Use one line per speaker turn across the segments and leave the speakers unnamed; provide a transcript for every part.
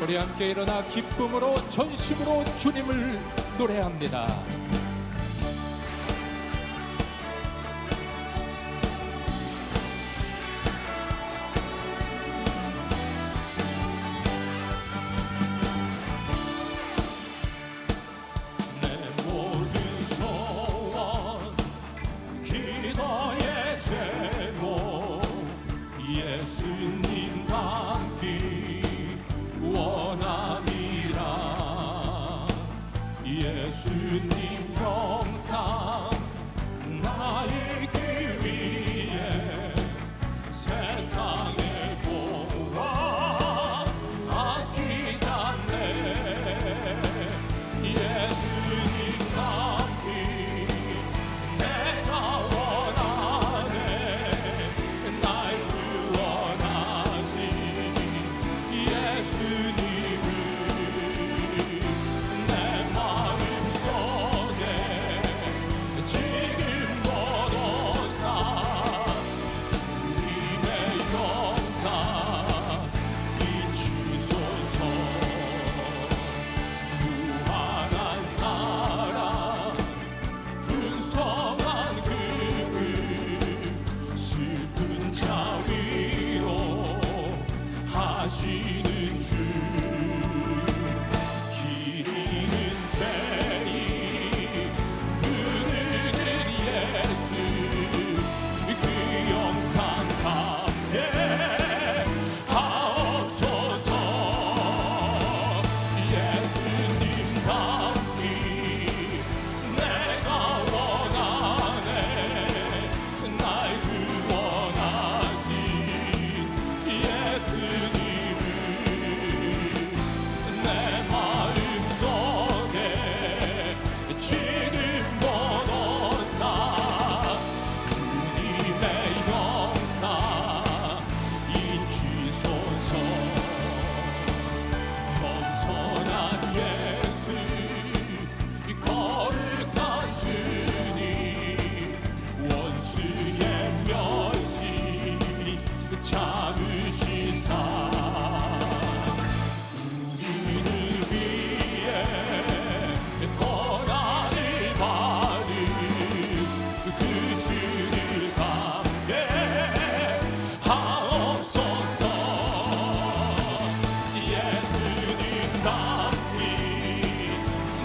우리 함께 일어나 기쁨으로 전심으로 주님을 노래합니다.
예수님 닮기 원함이라. 예수님 영상 나이기 위해 세상의 공화 아끼지 않네. 예수님 닮기 내가 원하네. 날 구원하신 예수님을 내 마음속에 지금 걸어사 주님의 영상 비추소서. 무한한 사랑 근성한 그을 슬픈 자 위로 하시는 주. 기리는 죄인 그늘은 예수 그 영상 함께 하옵소서. 예수님 닮기 내가 원하네. 날 구원하신 예수님을 내 마음속에 지금 번호사 주님의 영상 인치소서. 겸손한 예수 거룩한 주님 원수의 멸시 참으시사 우리를 위해 고난을 받은 그 주를 함께 하옵소서. 예수님 닮기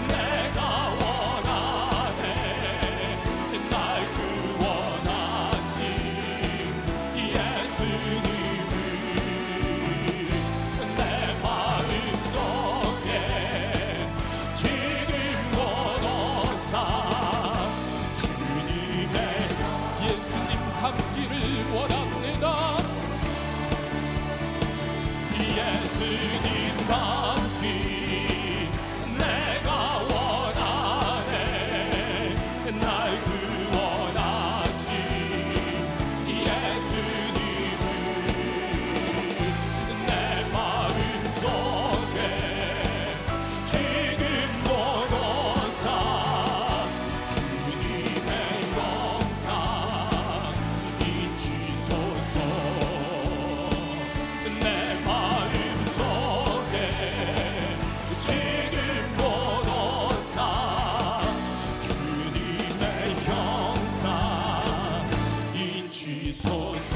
내가 원하네. 날 구원하신 예수님을 내 마음속에 지금 걸어사 주님의
예수님 닮기를 원합니다.
예수님 닮기 내가 원하네. 날 구원하신 예수님을 내 마음속에 지금 걸어사 주님의 영상 인치소서. 내 마음속에 지금 걸어사 주님의 형상 인치소서.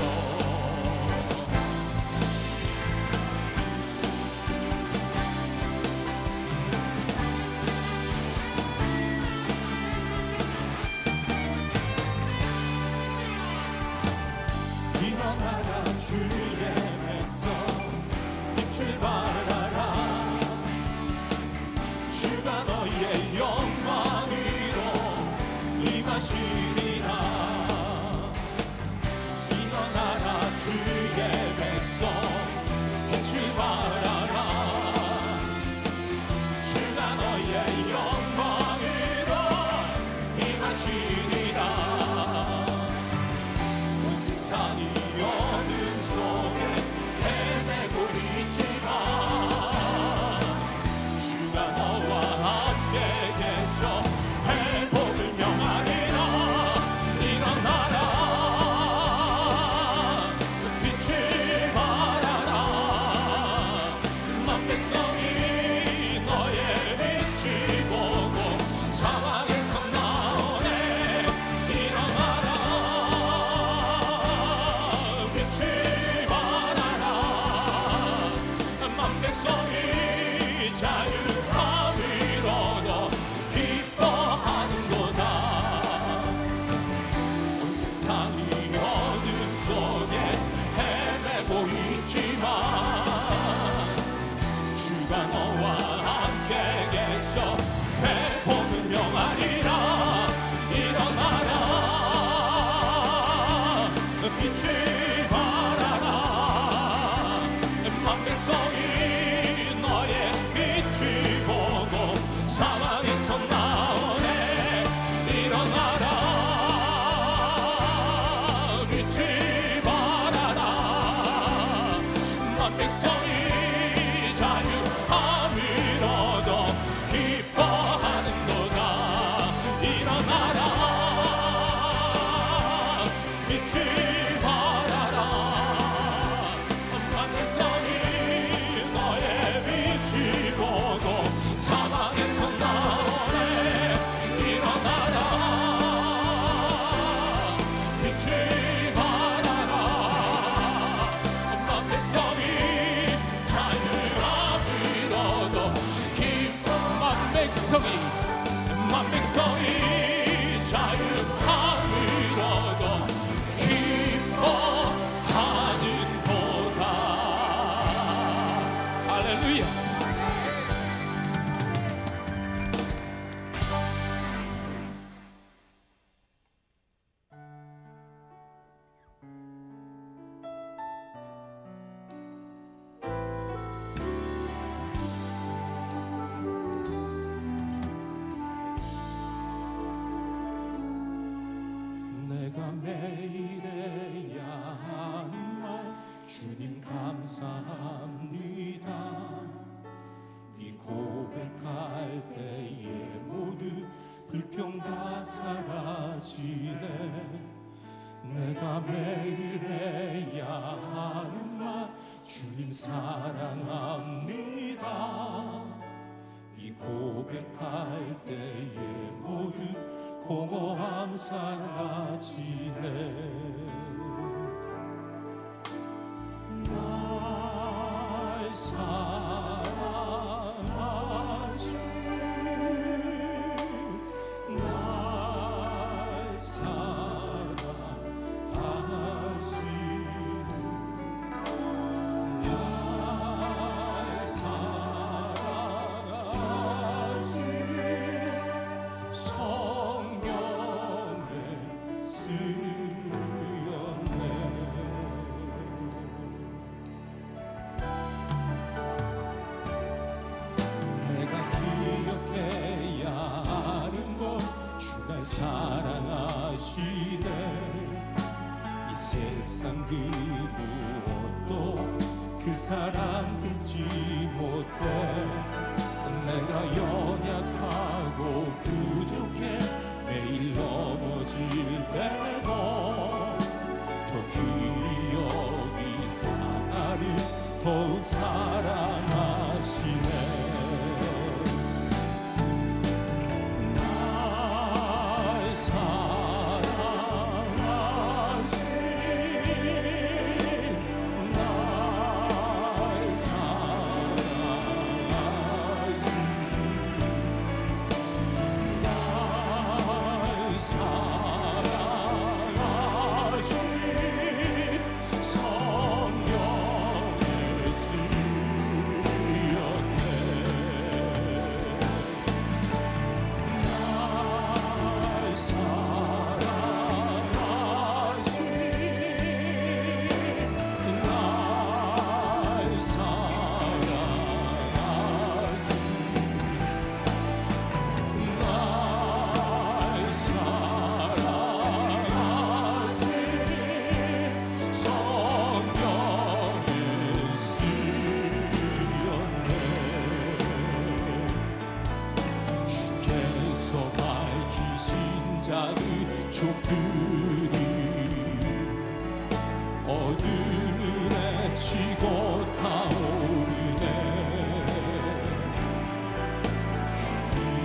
일어나라 주의 백성 빛을 발하라. 주가 너의 영광으로 임하시리라. 일어나라 주의 백성 빛을 발하라. 주가 너의 영광으로 임하시리라. 온 세상이 어둠 속에 헤매고 있지만 주가 너와 함께 계셔 회복을 명하리라. 일어나라 빛을 발하라. 만 백성이 매일에야 하는 말 주님 감사합니다. 이 고백할 때에 모두 불평 다 사라지네. 내가 매일 해야 하는 말 주님 사랑합니다. 이 고백할 때에 모두 공허함 사라지네. 날 사랑하신 날 사랑하신 날 사랑하신 성령의 쓰였네. 내가 기억해야 하는 건 주 날 사랑하시네. 이 세상 그 무엇도 그 사랑 끊지 못해. 내가 연약하고 부족해 매일 넘어질 때도 더 귀히 여기사 나를 더욱 사랑하시네. 날 사랑하신 날 사랑하신 날 사랑하신 성령의 쓰였네. 날 사랑하신 날 사랑하신 날 사랑하신 성령의 쓰였네. 주께서 밝히신 자의 족들이 어둠을 헤치고 타오르네.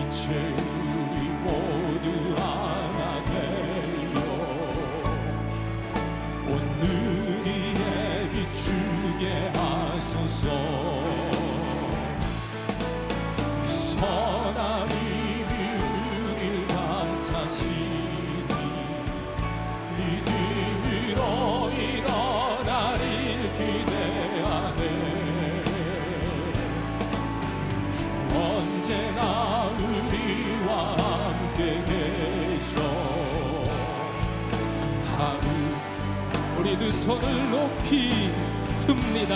이제 우리 모두 하나 되어 오늘이 비추게 하소서. 그 선하님이 우릴 감싸시니 믿음으로 일어나릴 기대하네. 주 언제나 우리와 함께 계셔. 하루 우리 두 손을 높이 듭니다.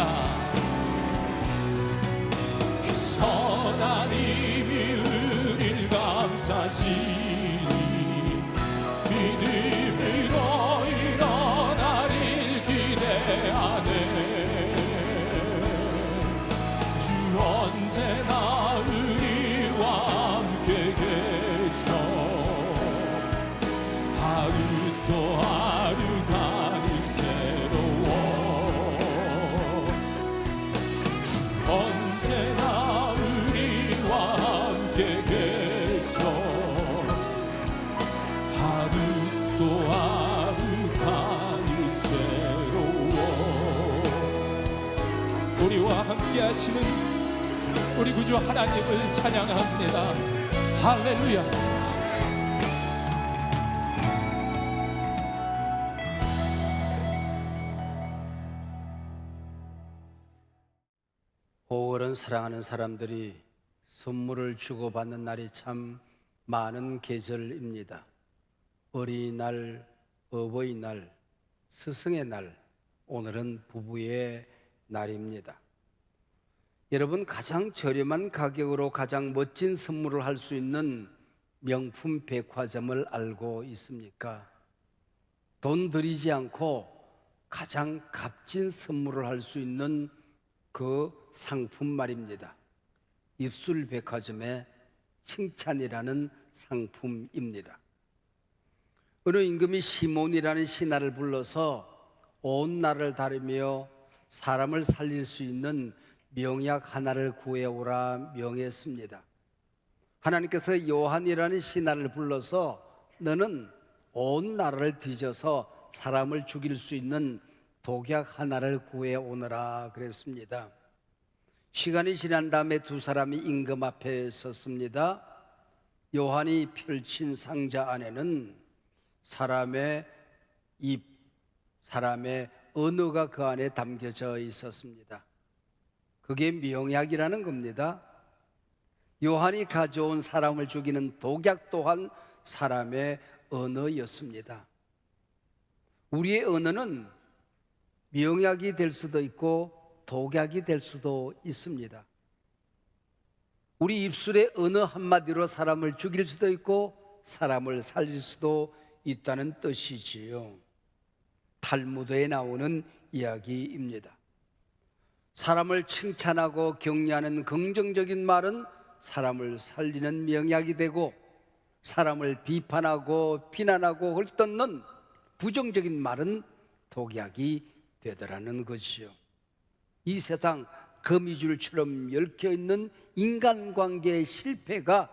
그 선하님이 우릴 감싸시니 믿음으로 일어나릴 기대하네. 주 언제나 우리와 함께 계셔. 하루 또 하루가 늘 새로워. 주 언제나 우리와 함께 계셔. 하루 또 하루가 늘 새로워. 우리와 함께 하시는 우리 구주 하나님을 찬양합니다. 할렐루야.
오월은 사랑하는 사람들이 선물을 주고받는 날이 참 많은 계절입니다. 어린이날, 어버이날, 스승의 날, 오늘은 부부의 날입니다. 여러분, 가장 저렴한 가격으로 가장 멋진 선물을 할 수 있는 명품 백화점을 알고 있습니까? 돈 들이지 않고 가장 값진 선물을 할 수 있는 그 상품 말입니다. 입술백화점의 칭찬이라는 상품입니다. 어느 임금이 시몬이라는 신하를 불러서 온 나라를 다루며 사람을 살릴 수 있는 명약 하나를 구해오라 명했습니다. 하나님께서 요한이라는 신하를 불러서 너는 온 나라를 뒤져서 사람을 죽일 수 있는 독약 하나를 구해오너라 그랬습니다. 시간이 지난 다음에 두 사람이 임금 앞에 섰습니다. 요한이 펼친 상자 안에는 사람의 입, 사람의 언어가 그 안에 담겨져 있었습니다. 그게 명약이라는 겁니다. 요한이 가져온 사람을 죽이는 독약 또한 사람의 언어였습니다. 우리의 언어는 명약이 될 수도 있고 독약이 될 수도 있습니다. 우리 입술의 어느 한마디로 사람을 죽일 수도 있고 사람을 살릴 수도 있다는 뜻이지요. 탈무드에 나오는 이야기입니다. 사람을 칭찬하고 격려하는 긍정적인 말은 사람을 살리는 명약이 되고, 사람을 비판하고 비난하고 헐뜯는 부정적인 말은 독약이 되더라는 것이요. 이 세상 거미줄처럼 얽혀있는 인간관계의 실패가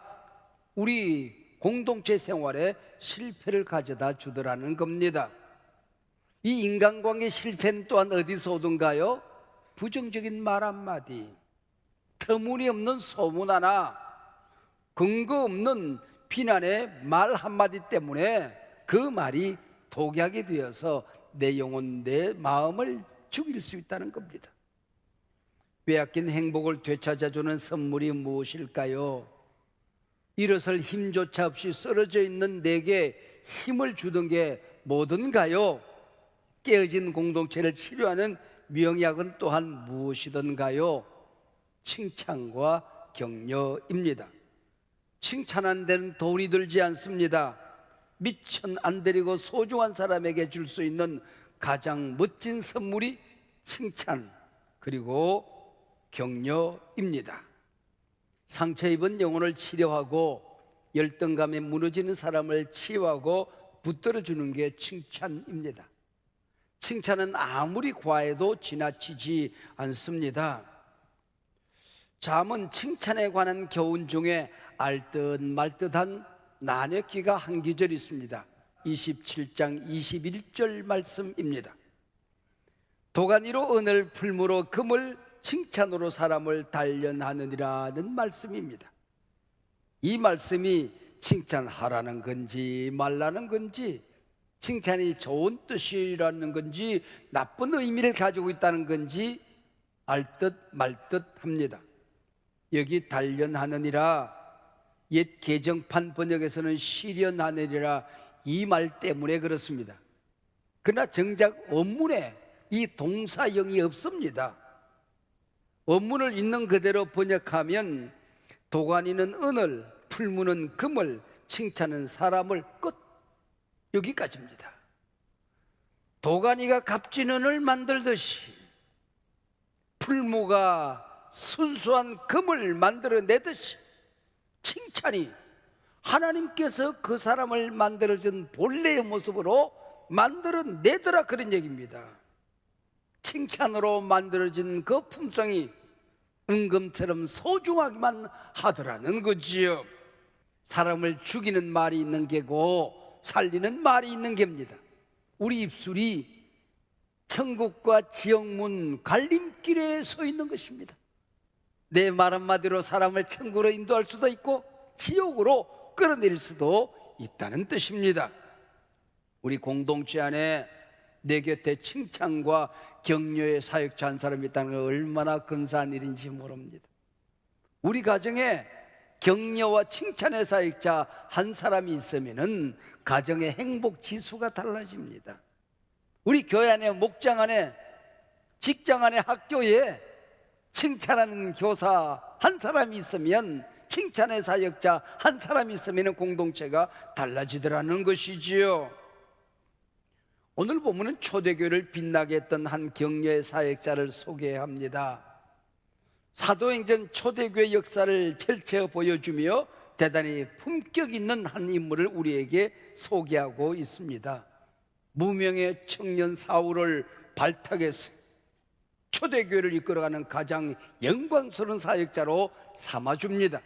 우리 공동체 생활에 실패를 가져다 주더라는 겁니다. 이 인간관계 실패는 또한 어디서 오던가요? 부정적인 말 한마디, 터무니없는 소문 하나, 근거 없는 비난의 말 한마디 때문에 그 말이 독약이 되어서 내 영혼, 내 마음을 죽일 수 있다는 겁니다. 빼앗긴 행복을 되찾아주는 선물이 무엇일까요? 일어설 힘조차 없이 쓰러져 있는 내게 힘을 주던 게 뭐든가요? 깨어진 공동체를 치료하는 명약은 또한 무엇이든가요? 칭찬과 격려입니다. 칭찬한 데는 돈이 들지 않습니다. 미천 안 드리고 소중한 사람에게 줄 수 있는 가장 멋진 선물이 칭찬 그리고 격려입니다. 상처 입은 영혼을 치료하고 열등감에 무너지는 사람을 치유하고 붙들어주는 게 칭찬입니다. 칭찬은 아무리 과해도 지나치지 않습니다. 잠언 칭찬에 관한 교훈 중에 알듯 말듯한 나냇기가 한 구절 있습니다. 27장 21절 말씀입니다. 도가니로 은을, 풀무로 금을, 칭찬으로 사람을 단련하느니라는 말씀입니다. 이 말씀이 칭찬하라는 건지 말라는 건지, 칭찬이 좋은 뜻이라는 건지 나쁜 의미를 가지고 있다는 건지 알듯 말듯 합니다. 여기 단련하느니라, 옛 개정판 번역에서는 실현하느니라 이 말 때문에 그렇습니다. 그러나 정작 원문에 이 동사형이 없습니다. 원문을 있는 그대로 번역하면 도가니는 은을, 풀무는 금을, 칭찬은 사람을, 끝. 여기까지입니다. 도가니가 값진 은을 만들듯이 풀무가 순수한 금을 만들어내듯이 칭찬이 하나님께서 그 사람을 만들어준 본래의 모습으로 만들어내더라, 그런 얘기입니다. 칭찬으로 만들어진 그 품성이 은금처럼 소중하기만 하더라는 거지요. 사람을 죽이는 말이 있는 게고 살리는 말이 있는 게입니다. 우리 입술이 천국과 지옥문 갈림길에 서 있는 것입니다. 내 말 한마디로 사람을 천국으로 인도할 수도 있고 지옥으로 끌어내릴 수도 있다는 뜻입니다. 우리 공동체 안에 내 곁에 칭찬과 격려의 사역자 한 사람이 있다는 건 얼마나 근사한 일인지 모릅니다. 우리 가정에 격려와 칭찬의 사역자 한 사람이 있으면은 가정의 행복 지수가 달라집니다. 우리 교회 안에, 목장 안에, 직장 안에, 학교에 칭찬하는 교사 한 사람이 있으면, 칭찬의 사역자 한 사람이 있으면 공동체가 달라지더라는 것이지요. 오늘 보면은 초대교회를 빛나게 했던 한 격려의 사역자를 소개합니다. 사도행전 초대교회 역사를 펼쳐 보여주며 대단히 품격 있는 한 인물을 우리에게 소개하고 있습니다. 무명의 청년 사울을 발탁해서 초대교회를 이끌어가는 가장 영광스러운 사역자로 삼아줍니다.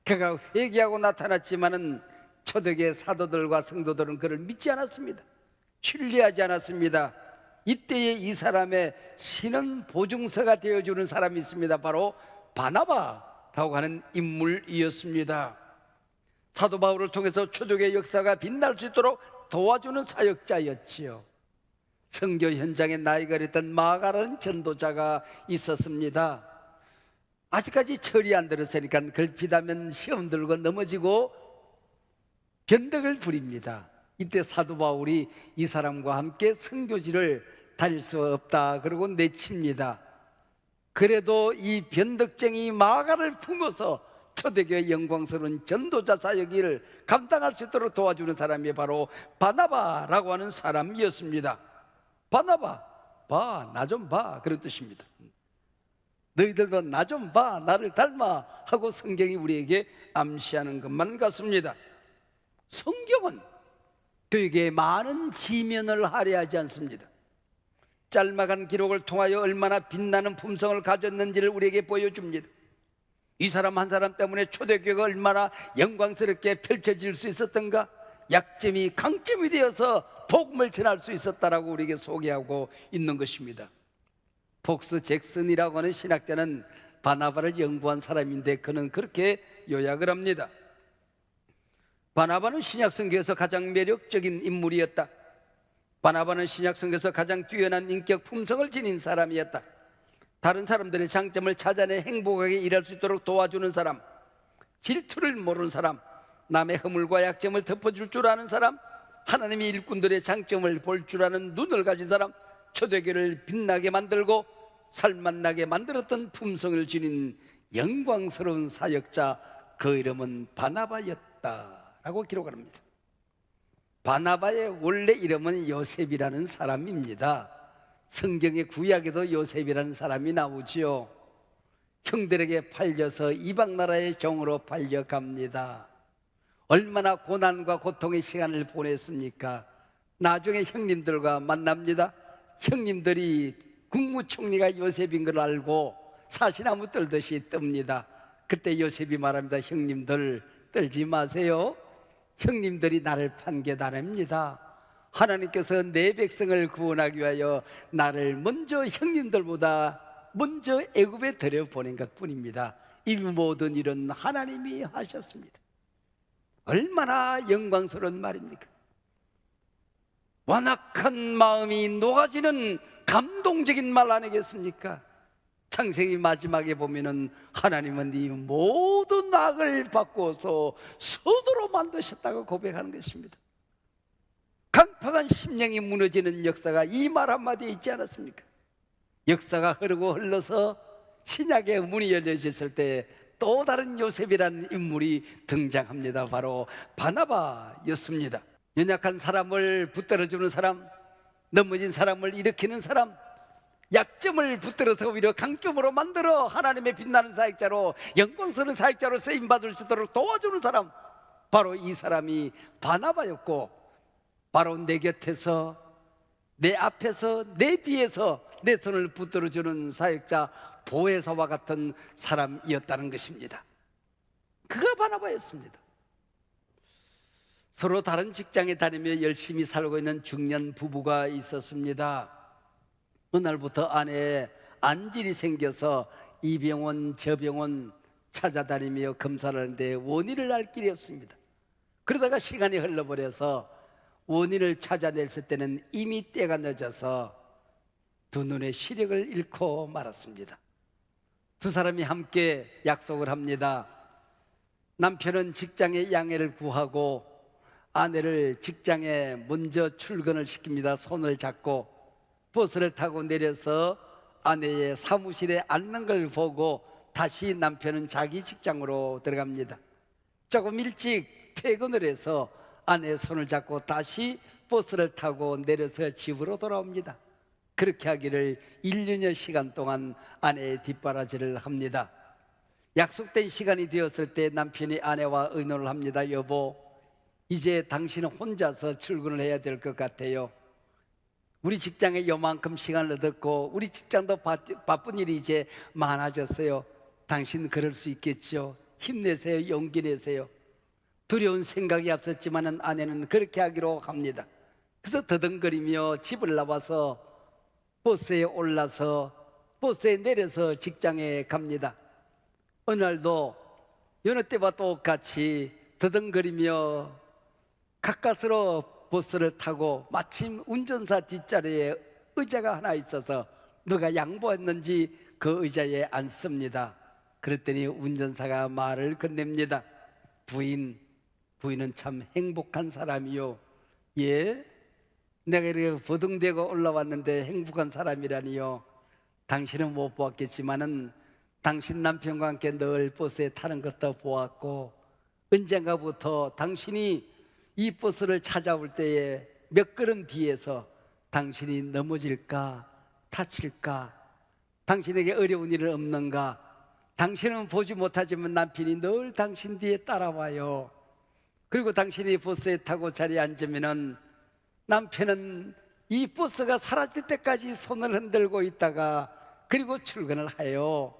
그가 회개하고 나타났지만은 초대교회 사도들과 성도들은 그를 믿지 않았습니다. 신뢰하지 않았습니다. 이때에 이 사람의 신은 보증서가 되어주는 사람이 있습니다. 바로 바나바라고 하는 인물이었습니다. 사도 바울을 통해서 초대교회 역사가 빛날 수 있도록 도와주는 사역자였지요. 선교 현장에 나이가 어렸던 마가라는 전도자가 있었습니다. 아직까지 철이 안 들었으니까 걸핏하면 시험 들고 넘어지고 변덕을 부립니다. 이때 사도 바울이 이 사람과 함께 선교지를 다닐 수 없다 그러고 내칩니다. 그래도 이 변덕쟁이 마가를 품어서 초대교회 영광스러운 전도자 사역을 감당할 수 있도록 도와주는 사람이 바로 바나바라고 하는 사람이었습니다. 바나바, 봐, 나 좀 봐, 그런 뜻입니다. 너희들도 나 좀 봐, 나를 닮아 하고 성경이 우리에게 암시하는 것만 같습니다. 성경은 그에게 많은 지면을 할애하지 않습니다. 짤막한 기록을 통하여 얼마나 빛나는 품성을 가졌는지를 우리에게 보여줍니다. 이 사람 한 사람 때문에 초대교회가 얼마나 영광스럽게 펼쳐질 수 있었던가, 약점이 강점이 되어서 복음을 전할 수 있었다라고 우리에게 소개하고 있는 것입니다. 폭스 잭슨이라고 하는 신학자는 바나바를 연구한 사람인데 그는 그렇게 요약을 합니다. 바나바는 신약성경에서 가장 매력적인 인물이었다. 바나바는 신약성경에서 가장 뛰어난 인격 품성을 지닌 사람이었다. 다른 사람들의 장점을 찾아내 행복하게 일할 수 있도록 도와주는 사람, 질투를 모르는 사람, 남의 허물과 약점을 덮어줄 줄 아는 사람, 하나님의 일꾼들의 장점을 볼 줄 아는 눈을 가진 사람, 초대교회를 빛나게 만들고 살맛나게 만들었던 품성을 지닌 영광스러운 사역자, 그 이름은 바나바였다라고 기록합니다. 바나바의 원래 이름은 요셉이라는 사람입니다. 성경의 구약에도 요셉이라는 사람이 나오지요. 형들에게 팔려서 이방 나라의 종으로 팔려갑니다. 얼마나 고난과 고통의 시간을 보냈습니까? 나중에 형님들과 만납니다. 형님들이 국무총리가 요셉인 걸 알고 사시나무 떨듯이 뜹니다. 그때 요셉이 말합니다. 형님들 떨지 마세요. 형님들이 나를 판 게 다릅니다. 하나님께서 내 백성을 구원하기 위하여 나를 먼저 형님들보다 먼저 애굽에 들여보낸 것뿐입니다. 이 모든 일은 하나님이 하셨습니다. 얼마나 영광스러운 말입니까? 완악한 마음이 녹아지는 감동적인 말 아니겠습니까? 창세기 마지막에 보면은 하나님은 이 모든 악을 바꿔서 선으로 만드셨다고 고백하는 것입니다. 강팍한 심령이 무너지는 역사가 이 말 한마디에 있지 않았습니까? 역사가 흐르고 흘러서 신약의 문이 열려졌을 때 또 다른 요셉이라는 인물이 등장합니다. 바로 바나바였습니다. 연약한 사람을 붙들어주는 사람, 넘어진 사람을 일으키는 사람, 약점을 붙들어서 오히려 강점으로 만들어 하나님의 빛나는 사역자로, 영광스러운 사역자로 쓰임받을 수 있도록 도와주는 사람, 바로 이 사람이 바나바였고, 바로 내 곁에서, 내 앞에서, 내 뒤에서 내 손을 붙들어주는 사역자 보혜사와 같은 사람이었다는 것입니다. 그가 바나바였습니다. 서로 다른 직장에 다니며 열심히 살고 있는 중년 부부가 있었습니다. 어느 날부터 아내에 안질이 생겨서 이 병원 저 병원 찾아다니며 검사를 하는데 원인을 알 길이 없습니다. 그러다가 시간이 흘러버려서 원인을 찾아냈을 때는 이미 때가 늦어서 두 눈의 시력을 잃고 말았습니다. 두 사람이 함께 약속을 합니다. 남편은 직장에 양해를 구하고 아내를 직장에 먼저 출근을 시킵니다. 손을 잡고 버스를 타고 내려서 아내의 사무실에 앉는 걸 보고 다시 남편은 자기 직장으로 들어갑니다. 조금 일찍 퇴근을 해서 아내의 손을 잡고 다시 버스를 타고 내려서 집으로 돌아옵니다. 그렇게 하기를 1년여 시간 동안 아내의 뒷바라지를 합니다. 약속된 시간이 되었을 때 남편이 아내와 의논을 합니다. 여보, 이제 당신은 혼자서 출근을 해야 될 것 같아요. 우리 직장에 요만큼 시간을 얻었고 우리 직장도 바쁜 일이 이제 많아졌어요. 당신 그럴 수 있겠죠. 힘내세요. 용기 내세요. 두려운 생각이 앞섰지만 아내는 그렇게 하기로 합니다. 그래서 더듬거리며 집을 나와서 버스에 올라서 버스에 내려서 직장에 갑니다. 어느 날도 여느 때와 똑같이 더듬거리며 가까스로 버스를 타고 마침 운전사 뒷자리에 의자가 하나 있어서 누가 양보했는지 그 의자에 앉습니다. 그랬더니 운전사가 말을 건넵니다. 부인은 참 행복한 사람이요. 예? 내가 이렇게 버둥대고 올라왔는데 행복한 사람이라니요. 당신은 못 보았겠지만은 당신 남편과 함께 늘 버스에 타는 것도 보았고 언젠가부터 당신이 이 버스를 찾아올 때에 몇 걸음 뒤에서 당신이 넘어질까 다칠까 당신에게 어려운 일은 없는가 당신은 보지 못하지만 남편이 늘 당신 뒤에 따라와요. 그리고 당신이 버스에 타고 자리에 앉으면은 남편은 이 버스가 사라질 때까지 손을 흔들고 있다가 그리고 출근을 해요.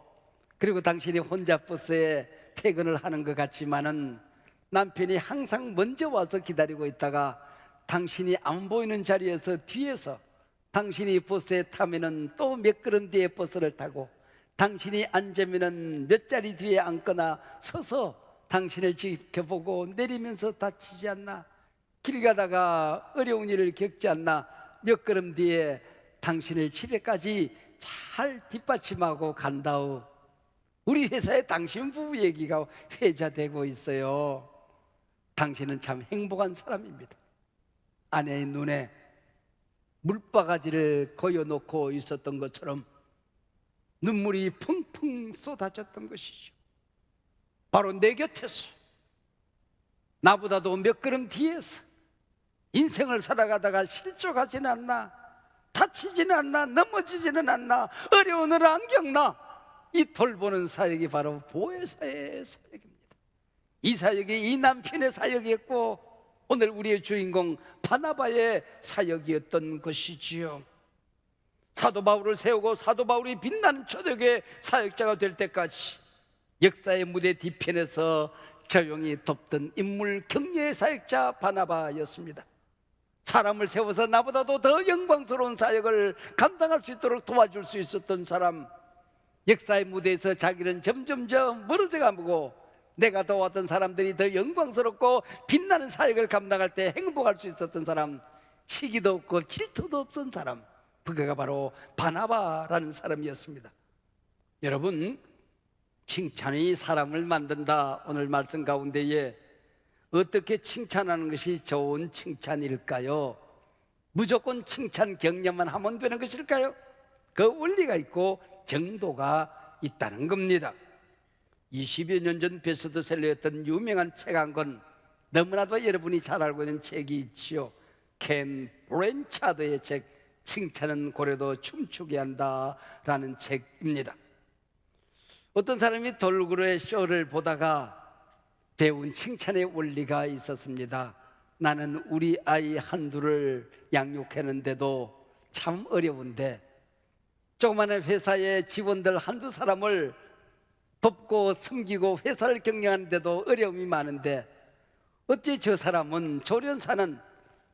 그리고 당신이 혼자 버스에 퇴근을 하는 것 같지만은 남편이 항상 먼저 와서 기다리고 있다가 당신이 안 보이는 자리에서 뒤에서 당신이 버스에 타면은 또 몇 걸음 뒤에 버스를 타고 당신이 앉으면은 몇 자리 뒤에 앉거나 서서 당신을 지켜보고 내리면서 다치지 않나 길 가다가 어려운 일을 겪지 않나 몇 걸음 뒤에 당신을 집에까지 잘 뒷받침하고 간다우. 우리 회사에 당신 부부 얘기가 회자되고 있어요. 당신은 참 행복한 사람입니다. 아내의 눈에 물바가지를 거여놓고 있었던 것처럼 눈물이 펑펑 쏟아졌던 것이죠. 바로 내 곁에서 나보다도 몇 걸음 뒤에서 인생을 살아가다가 실족하지는 않나 다치지는 않나 넘어지지는 않나 어려운 일 안 겪나 이 돌보는 사역이 바로 보혜사의 사역입니다. 이 사역이 이 남편의 사역이었고 오늘 우리의 주인공 바나바의 사역이었던 것이지요. 사도 바울을 세우고 사도 바울이 빛나는 초대교회 사역자가 될 때까지 역사의 무대 뒤편에서 조용히 돕던 인물 격려의 사역자 바나바였습니다. 사람을 세워서 나보다도 더 영광스러운 사역을 감당할 수 있도록 도와줄 수 있었던 사람, 역사의 무대에서 자기는 점점점 멀어져 가고 내가 도왔던 사람들이 더 영광스럽고 빛나는 사역을 감당할 때 행복할 수 있었던 사람, 시기도 없고 질투도 없던 사람, 그가 바로 바나바라는 사람이었습니다. 여러분, 칭찬이 사람을 만든다. 오늘 말씀 가운데에 어떻게 칭찬하는 것이 좋은 칭찬일까요? 무조건 칭찬 격려만 하면 되는 것일까요? 그 원리가 있고 정도가 있다는 겁니다. 20여 년 전 베스트셀러였던 유명한 책 한 권, 너무나도 여러분이 잘 알고 있는 책이 있지요. 켄 브랜차드의 책, 칭찬은 고래도 춤추게 한다 라는 책입니다. 어떤 사람이 돌고래 쇼를 보다가 배운 칭찬의 원리가 있었습니다. 나는 우리 아이 한둘을 양육했는데도 참 어려운데 조그마한 회사의 직원들 한두 사람을 돕고 섬기고 회사를 경영하는데도 어려움이 많은데 어찌 저 사람은 조련사는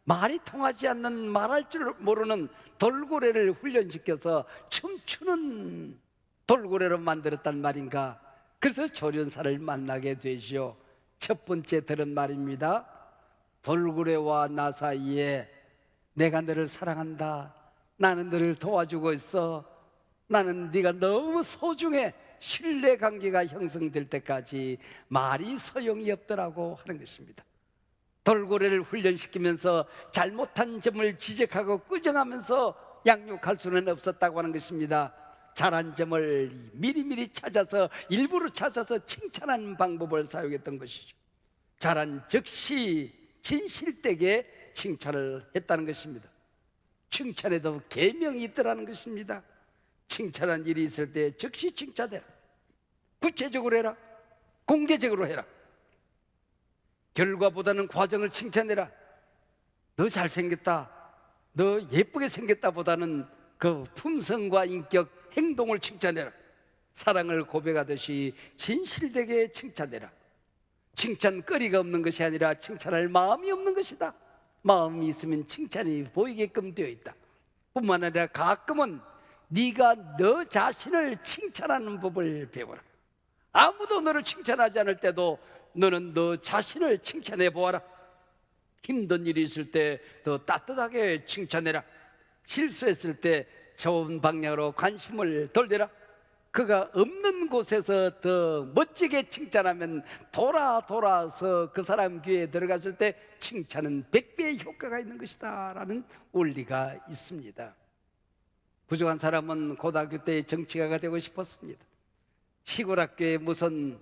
말이 통하지 않는 말할 줄 모르는 돌고래를 훈련시켜서 춤추는 돌고래로 만들었단 말인가. 그래서 조련사를 만나게 되죠. 첫 번째 들은 말입니다. 돌고래와 나 사이에 내가 너를 사랑한다, 나는 너를 도와주고 있어, 나는 네가 너무 소중해, 신뢰관계가 형성될 때까지 말이 소용이 없더라고 하는 것입니다. 돌고래를 훈련시키면서 잘못한 점을 지적하고 꾸정하면서 양육할 수는 없었다고 하는 것입니다. 잘한 점을 미리미리 찾아서 일부러 찾아서 칭찬하는 방법을 사용했던 것이죠. 잘한 즉시 진실되게 칭찬을 했다는 것입니다. 칭찬에도 계명이 있더라는 것입니다. 칭찬한 일이 있을 때 즉시 칭찬해라. 구체적으로 해라. 공개적으로 해라. 결과보다는 과정을 칭찬해라. 너 잘생겼다, 너 예쁘게 생겼다 보다는 그 품성과 인격, 행동을 칭찬해라. 사랑을 고백하듯이 진실되게 칭찬해라. 칭찬거리가 없는 것이 아니라 칭찬할 마음이 없는 것이다. 마음이 있으면 칭찬이 보이게끔 되어 있다. 뿐만 아니라 가끔은 네가 너 자신을 칭찬하는 법을 배워라. 아무도 너를 칭찬하지 않을 때도 너는 너 자신을 칭찬해 보아라. 힘든 일이 있을 때 더 따뜻하게 칭찬해라. 실수했을 때 좋은 방향으로 관심을 돌려라. 그가 없는 곳에서 더 멋지게 칭찬하면 돌아서 그 사람 귀에 들어갔을 때 칭찬은 100배의 효과가 있는 것이다 라는 원리가 있습니다. 부족한 사람은 고등학교 때 정치가가 되고 싶었습니다. 시골 학교에 무슨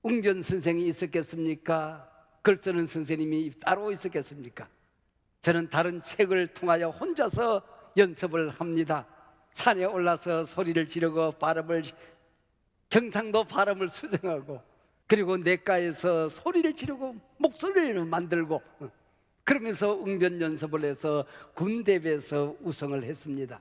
웅변 선생이 있었겠습니까? 글 쓰는 선생님이 따로 있었겠습니까? 저는 다른 책을 통하여 혼자서 연습을 합니다. 산에 올라서 소리를 지르고 경상도 발음을 수정하고, 그리고 냇가에서 소리를 지르고 목소리를 만들고, 그러면서 웅변 연습을 해서 군대배에서 우승을 했습니다.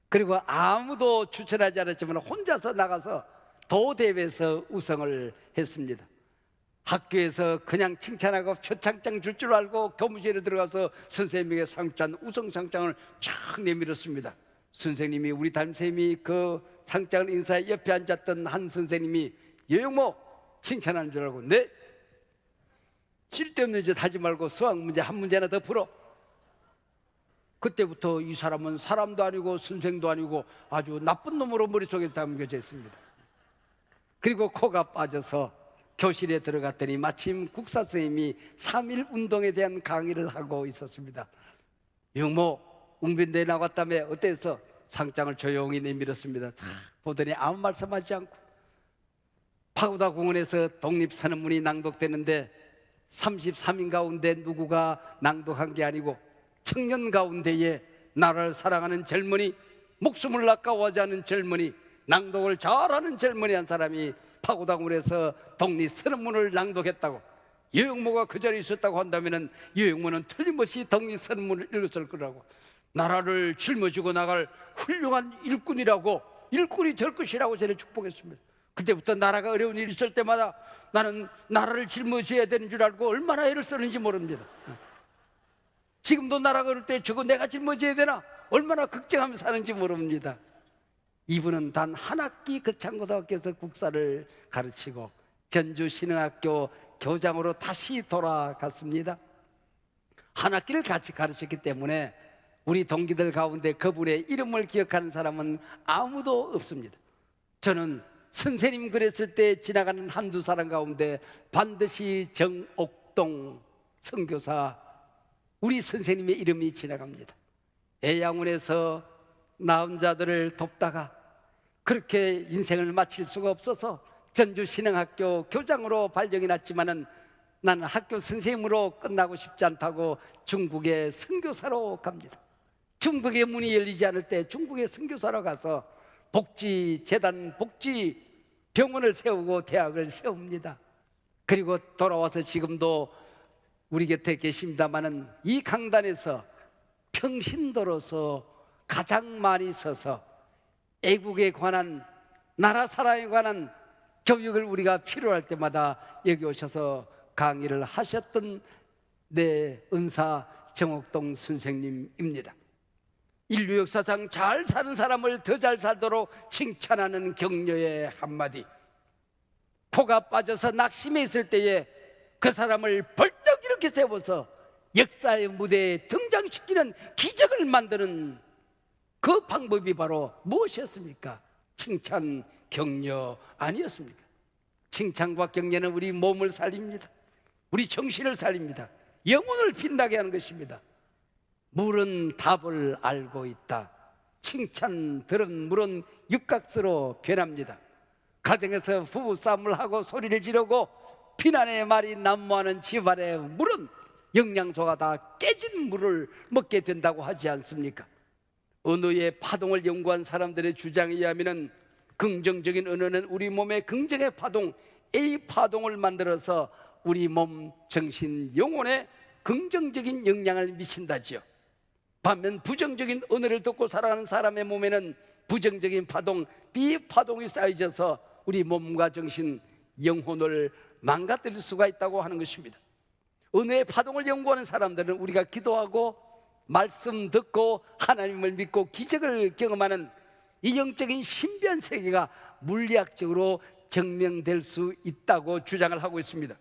그리고 아무도 추천하지 않았지만 혼자서 나가서 도대회에서 우승을 했습니다. 학교에서 그냥 칭찬하고 표창장 줄 줄 알고 교무실에 들어가서 선생님에게 상장, 우승상장을 쫙 내밀었습니다. 선생님이, 우리 담임선생님이 그 상장을 인사해 옆에 앉았던 한 선생님이 여영모 칭찬하는 줄 알고, 네? 쓸데없는 짓 하지 말고 수학 문제 한 문제나 더 풀어. 그때부터 이 사람은 사람도 아니고 선생도 아니고 아주 나쁜 놈으로 머릿속에 담겨져 있습니다. 그리고 코가 빠져서 교실에 들어갔더니 마침 국사 선생님이 3.1 운동에 대한 강의를 하고 있었습니다. 영모 웅변대에 나갔다며 어때서? 상장을 조용히 내밀었습니다. 보더니 아무 말씀하지 않고, 파고다 공원에서 독립선언문이 낭독되는데 33인 가운데 누구가 낭독한 게 아니고 청년 가운데에 나라를 사랑하는 젊은이, 목숨을 아까워하지 않는 젊은이, 낭독을 잘하는 젊은이 한 사람이 파고다 공원에서 독립선언문을 낭독했다고. 여영모가 그 자리에 있었다고 한다면 여영모는 틀림없이 독립선언문을 읽었을 거라고. 나라를 짊어지고 나갈 훌륭한 일꾼이라고, 일꾼이 될 것이라고 저는 축복했습니다. 그때부터 나라가 어려운 일이 있을 때마다 나는 나라를 짊어져야 되는 줄 알고 얼마나 애를 쓰는지 모릅니다. 지금도 나라가 어릴 때 저거 내가 짊어져야 되나 얼마나 걱정하면서 사는지 모릅니다. 이분은 단 한 학기 거창고등학교에서 국사를 가르치고 전주신흥학교 교장으로 다시 돌아갔습니다. 한 학기를 같이 가르쳤기 때문에 우리 동기들 가운데 그분의 이름을 기억하는 사람은 아무도 없습니다. 저는 선생님 그랬을 때 지나가는 한두 사람 가운데 반드시 정옥동 선교사, 우리 선생님의 이름이 지나갑니다. 애양원에서 낳은 자들을 돕다가 그렇게 인생을 마칠 수가 없어서 전주신흥학교 교장으로 발령이 났지만은 나는 학교 선생님으로 끝나고 싶지 않다고 중국에 선교사로 갑니다. 중국의 문이 열리지 않을 때 중국의 선교사로 가서 복지재단, 복지병원을 세우고 대학을 세웁니다. 그리고 돌아와서 지금도 우리 곁에 계십니다마는 이 강단에서 평신도로서 가장 많이 서서 애국에 관한, 나라 사랑에 관한 교육을 우리가 필요할 때마다 여기 오셔서 강의를 하셨던 내 은사 정옥동 선생님입니다. 인류 역사상 잘 사는 사람을 더 잘 살도록 칭찬하는 격려의 한마디. 코가 빠져서 낙심해 있을 때에 그 사람을 벌떡 이렇게 세워서 역사의 무대에 등장시키는 기적을 만드는 그 방법이 바로 무엇이었습니까? 칭찬, 격려 아니었습니까? 칭찬과 격려는 우리 몸을 살립니다. 우리 정신을 살립니다. 영혼을 빛나게 하는 것입니다. 물은 답을 알고 있다. 칭찬 들은 물은 육각수로 변합니다. 가정에서 부부싸움을 하고 소리를 지르고 비난의 말이 난무하는 집안의 물은 영양소가 다 깨진 물을 먹게 된다고 하지 않습니까? 언어의 파동을 연구한 사람들의 주장에 의하면 긍정적인 언어는 우리 몸의 긍정의 파동, A 파동을 만들어서 우리 몸, 정신, 영혼에 긍정적인 영향을 미친다지요. 반면 부정적인 언어를 듣고 살아가는 사람의 몸에는 부정적인 파동, B 파동이 쌓여져서 우리 몸과 정신, 영혼을 망가뜨릴 수가 있다고 하는 것입니다. 언어의 파동을 연구하는 사람들은 우리가 기도하고 말씀 듣고 하나님을 믿고 기적을 경험하는 이 영적인 신비한 세계가 물리학적으로 증명될 수 있다고 주장을 하고 있습니다.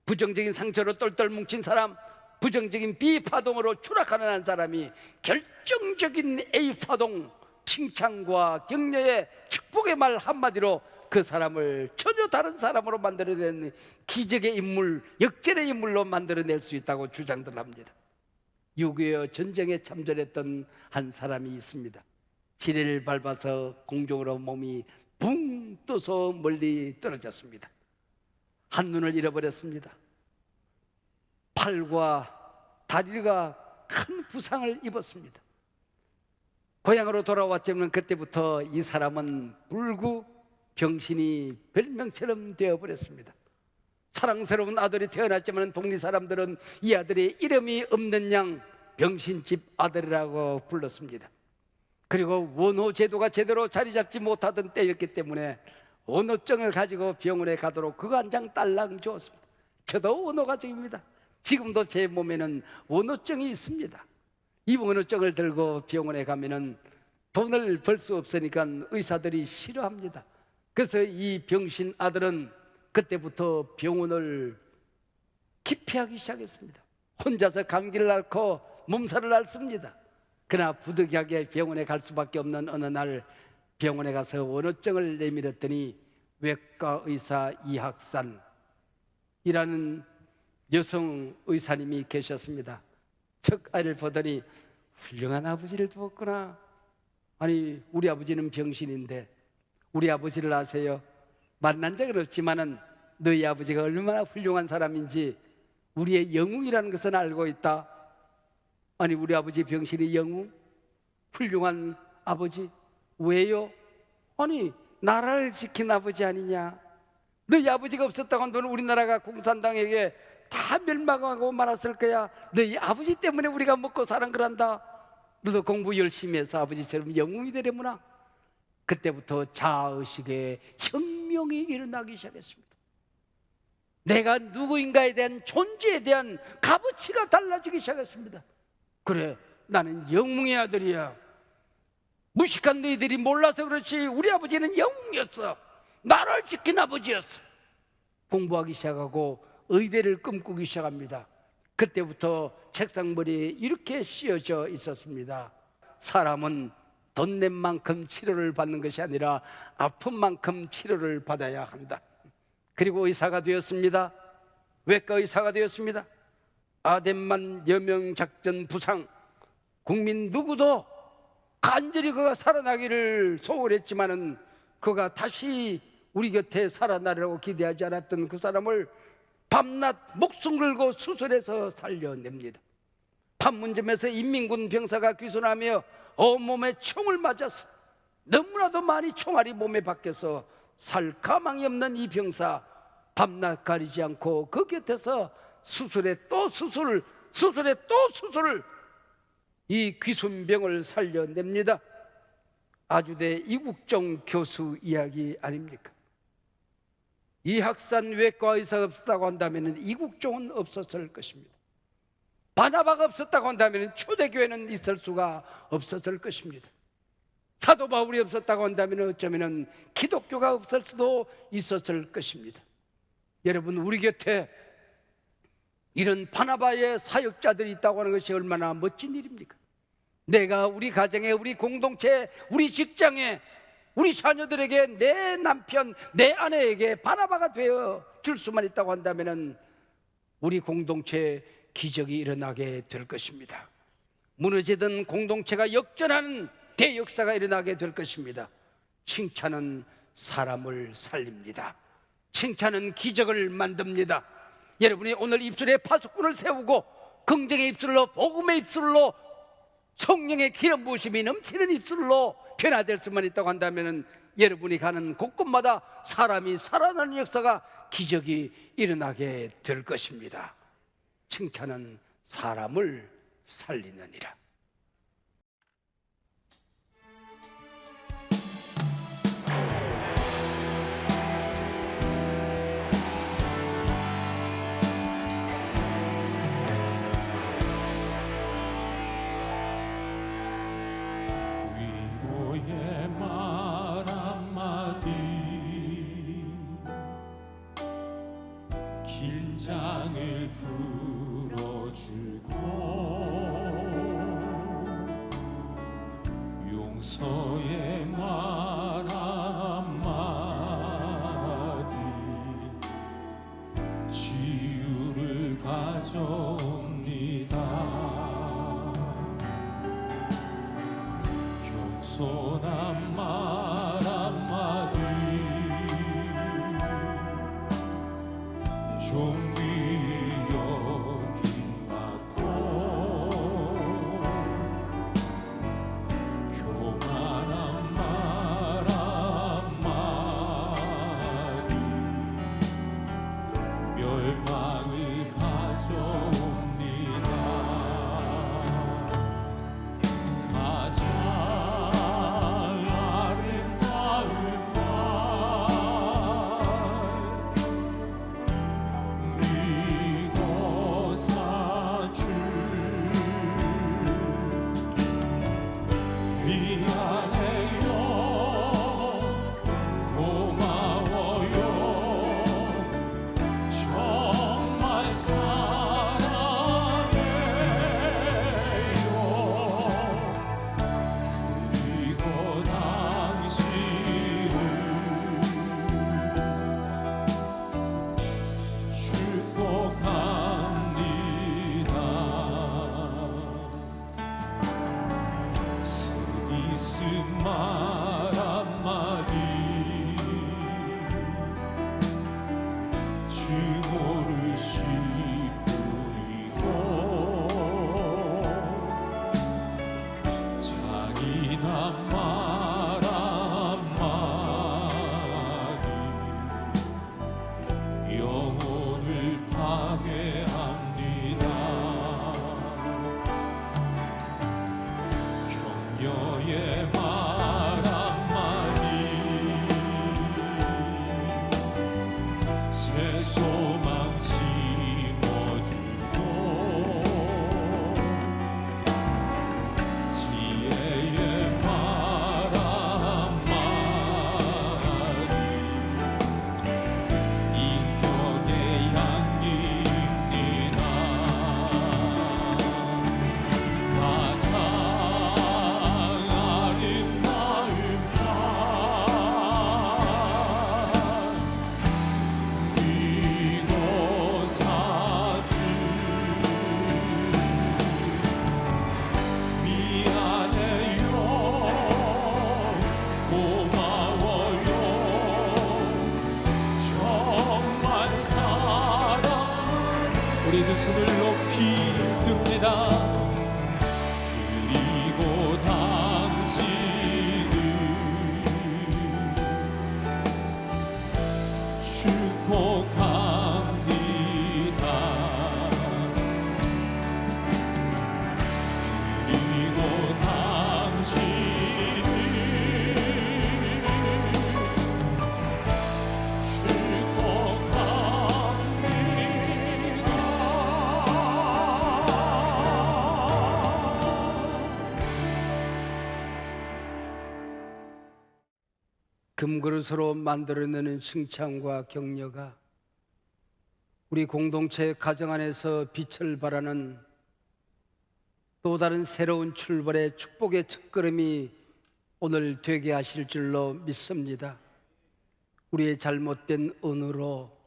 부정적인 상처로 똘똘 뭉친 사람, 부정적인 B파동으로 추락하는 한 사람이 결정적인 A파동, 칭찬과 격려의 축복의 말 한마디로 그 사람을 전혀 다른 사람으로 만들어내는 기적의 인물, 역전의 인물로 만들어낼 수 있다고 주장들 합니다. 6.25 전쟁에 참전했던 한 사람이 있습니다. 지뢰를 밟아서 공중으로 몸이 붕 떠서 멀리 떨어졌습니다. 한눈을 잃어버렸습니다. 팔과 다리가 큰 부상을 입었습니다. 고향으로 돌아왔지만 그때부터 이 사람은 불구 병신이 별명처럼 되어버렸습니다. 사랑스러운 아들이 태어났지만 동리 사람들은 이 아들의 이름이 없는 양 병신집 아들이라고 불렀습니다. 그리고 원호 제도가 제대로 자리 잡지 못하던 때였기 때문에 원호증을 가지고 병원에 가도록 그거 한 장 딸랑 주었습니다. 저도 원호 가족입니다. 지금도 제 몸에는 원호증이 있습니다. 이 원호증을 들고 병원에 가면은 돈을 벌 수 없으니까 의사들이 싫어합니다. 그래서 이 병신 아들은 그때부터 병원을 기피하기 시작했습니다. 혼자서 감기를 앓고 몸살을 앓습니다. 그러나 부득이하게 병원에 갈 수밖에 없는 어느 날 병원에 가서 원호증을 내밀었더니 외과 의사 이학산이라는 여성 의사님이 계셨습니다. 첫 아이를 보더니 훌륭한 아버지를 두었구나. 아니 우리 아버지는 병신인데 우리 아버지를 아세요? 만난 적은 없지만은 너희 아버지가 얼마나 훌륭한 사람인지 우리의 영웅이라는 것은 알고 있다. 아니 우리 아버지 병신이 영웅? 훌륭한 아버지? 왜요? 아니 나라를 지킨 아버지 아니냐? 너희 아버지가 없었다고 한다면 우리나라가 공산당에게 다 멸망하고 말았을 거야. 너희 아버지 때문에 우리가 먹고 사는 거란다. 너도 공부 열심히 해서 아버지처럼 영웅이 되려무나. 그때부터 자아의식의 혁명이 일어나기 시작했습니다. 내가 누구인가에 대한 존재에 대한 값어치가 달라지기 시작했습니다. 그래 나는 영웅의 아들이야. 무식한 너희들이 몰라서 그렇지 우리 아버지는 영웅이었어. 나를 지킨 아버지였어. 공부하기 시작하고 의대를 꿈꾸기 시작합니다. 그때부터 책상머리에 이렇게 씌어져 있었습니다. 사람은 돈 낸 만큼 치료를 받는 것이 아니라 아픈 만큼 치료를 받아야 한다. 그리고 의사가 되었습니다. 외과 의사가 되었습니다. 아덴만 여명작전 부상, 국민 누구도 간절히 그가 살아나기를 소원했지만은 그가 다시 우리 곁에 살아나리라고 기대하지 않았던 그 사람을 밤낮 목숨 걸고 수술해서 살려냅니다. 판문점에서 인민군 병사가 귀순하며 온몸에 총을 맞아서 너무나도 많이 총알이 몸에 박혀서 살 가망이 없는 이 병사, 밤낮 가리지 않고 그 곁에서 수술에 또 수술, 수술에 또 수술을, 이 귀순병을 살려냅니다. 아주대 이국종 교수 이야기 아닙니까? 이학산 외과 의사가 없었다고 한다면 이국종은 없었을 것입니다. 바나바가 없었다고 한다면 초대교회는 있을 수가 없었을 것입니다. 사도 바울이 없었다고 한다면 어쩌면 기독교가 없을 수도 있었을 것입니다. 여러분, 우리 곁에 이런 바나바의 사역자들이 있다고 하는 것이 얼마나 멋진 일입니까? 내가 우리 가정에, 우리 공동체에, 우리 직장에, 우리 자녀들에게, 내 남편, 내 아내에게 바나바가 되어 줄 수만 있다고 한다면 우리 공동체에 기적이 일어나게 될 것입니다. 무너지던 공동체가 역전하는 대역사가 일어나게 될 것입니다. 칭찬은 사람을 살립니다. 칭찬은 기적을 만듭니다. 여러분이 오늘 입술에 파수꾼을 세우고 긍정의 입술로, 복음의 입술로, 성령의 기름 부으심이 넘치는 입술로 변화될 수만 있다고 한다면 여러분이 가는 곳곳마다 사람이 살아나는 역사가, 기적이 일어나게 될 것입니다. 칭찬은 사람을 살리느니라.
위로의 말 한마디, 긴장을 풀어주고 용서의 말 한마디, 치유를 가져옵니다. 겸손한 말 한마디, 존귀 여김받고 교만한 말 한마디, 멸망을 가져옵니다. 가장 아름다운 말, 믿고 사줄 미안해요, 고마워요, 정말 사랑해요. 그리고 당신을 축복합니다. 쓰디쓴 말 한마디, 증오를 씻뿌리고 잔인한 말 한마디, 영혼을 파괴합니다. 격려의 말 한마디, 새 소망 심어주고 지혜의 말 한마디, 인격의 양입니다. 가장 아름다운 말, 믿고 사줄 미안해요, 고마워요, 정말 사랑. 우리 두 손을 높이 듭니다. 그리고 당신을 축복합니다. 그리고 당신을
금그릇으로 만들어내는 칭찬과 격려가 우리 공동체 가정 안에서 빛을 발하는 또 다른 새로운 출발의 축복의 첫걸음이 오늘 되게 하실 줄로 믿습니다. 우리의 잘못된 언어로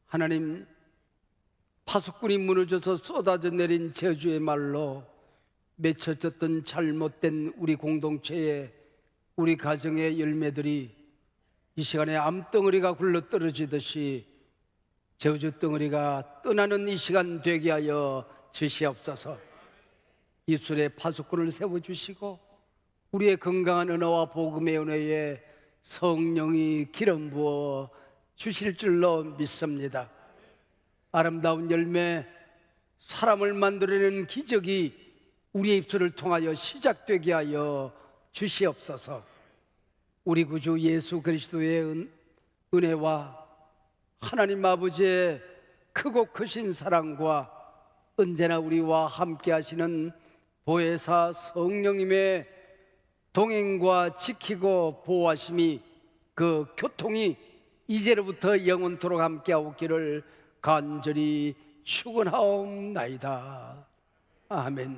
하나님, 파수꾼이 무너져서 쏟아져 내린 저주의 말로 맺혀졌던 잘못된 우리 공동체의, 우리 가정의 열매들이 이 시간에 암덩어리가 굴러 떨어지듯이 저주 덩어리가 떠나는 이 시간 되게 하여 주시옵소서. 입술에 파수꾼을 세워주시고 우리의 건강한 은혜와 복음의 은혜에 성령이 기름 부어 주실 줄로 믿습니다. 아름다운 열매, 사람을 만들어내는 기적이 우리의 입술을 통하여 시작되게 하여 주시옵소서. 우리 구주 예수 그리스도의 은혜와 하나님 아버지의 크고 크신 사랑과 언제나 우리와 함께 하시는 보혜사 성령님의 동행과 지키고 보호하심이, 그 교통이 이제로부터 영원토록 함께하옵기를 간절히 축원하옵나이다. 아멘.